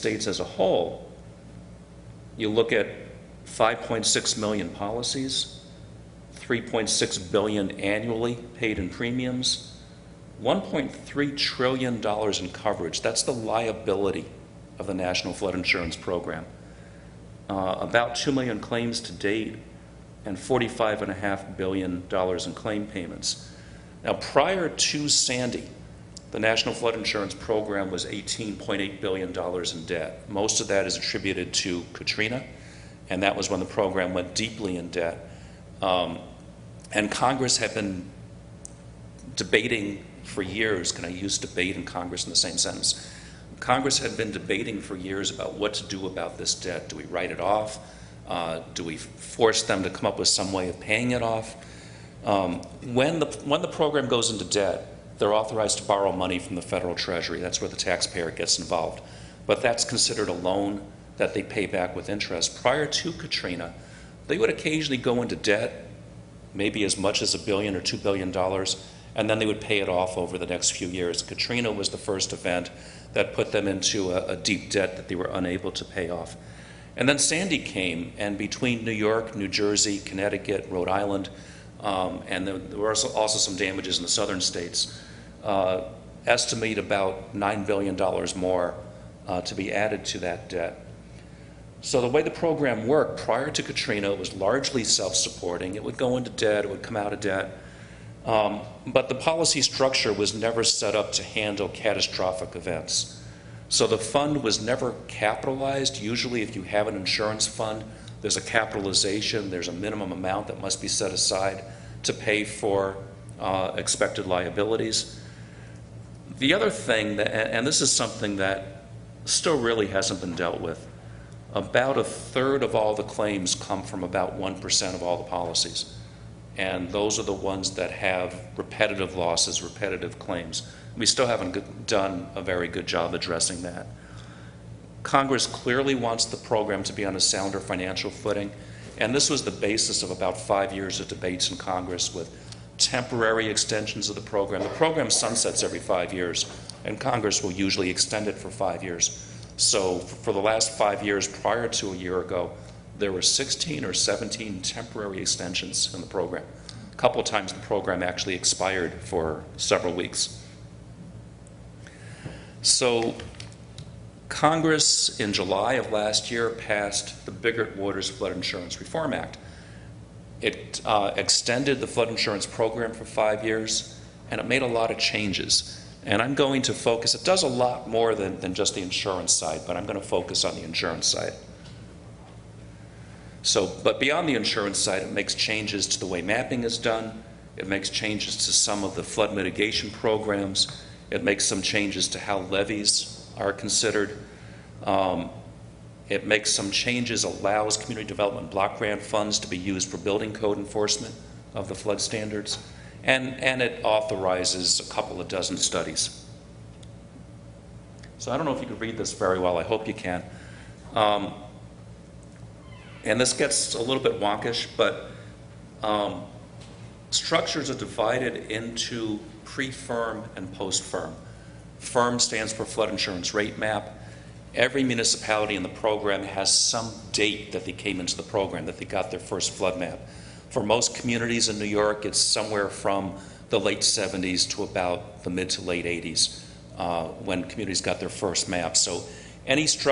States as a whole, you look at 5.6 million policies, 3.6 billion annually paid in premiums, $1.3 trillion in coverage. That's the liability of the National Flood Insurance Program. About 2 million claims to date and $45.5 billion in claim payments. Now, prior to Sandy, the National Flood Insurance Program was $18.8 billion in debt. Most of that is attributed to Katrina, and that was when the program went deeply in debt. And Congress had been debating for years. Can I use debate and Congress in the same sentence? Congress had been debating for years about what to do about this debt. Do we write it off? Do we force them to come up with some way of paying it off? When the program goes into debt, they're authorized to borrow money from the federal treasury. That's where the taxpayer gets involved. But that's considered a loan that they pay back with interest. Prior to Katrina, they would occasionally go into debt, maybe as much as $1 billion or $2 billion, and then they would pay it off over the next few years. Katrina was the first event that put them into a deep debt that they were unable to pay off. And then Sandy came, and between New York, New Jersey, Connecticut, Rhode Island, and there were also some damages in the southern states, estimate about $9 billion more to be added to that debt. So the way the program worked prior to Katrina, it was largely self-supporting. It would go into debt, it would come out of debt. But the policy structure was never set up to handle catastrophic events. So the fund was never capitalized. Usually if you have an insurance fund, there's a capitalization, there's a minimum amount that must be set aside to pay for expected liabilities. The other thing, and this is something that still really hasn't been dealt with, about a third of all the claims come from about 1% of all the policies. And those are the ones that have repetitive losses, repetitive claims. We still haven't done a very good job addressing that. Congress clearly wants the program to be on a sounder financial footing, and this was the basis of about 5 years of debates in Congress with temporary extensions of the program. The program sunsets every 5 years, and Congress will usually extend it for 5 years. So for the last 5 years prior to a year ago, there were 16 or 17 temporary extensions in the program. A couple of times the program actually expired for several weeks. So Congress in July of last year passed the Biggert Waters Flood Insurance Reform Act. It extended the flood insurance program for 5 years, and it made a lot of changes. And I'm going to focus, it does a lot more than just the insurance side, but I'm going to focus on the insurance side. So, but beyond the insurance side, it makes changes to the way mapping is done. It makes changes to some of the flood mitigation programs. It makes some changes to how levees are considered. It makes some changes, allows community development block grant funds to be used for building code enforcement of the flood standards. And it authorizes a couple of dozen studies. So I don't know if you can read this very well. I hope you can. And this gets a little bit wonkish, but structures are divided into pre-firm and post-firm. FIRM stands for Flood Insurance Rate Map. Every municipality in the program has some date that they came into the program, that they got their first flood map. For most communities in New York, it's somewhere from the late 70s to about the mid to late 80s when communities got their first map. So any structure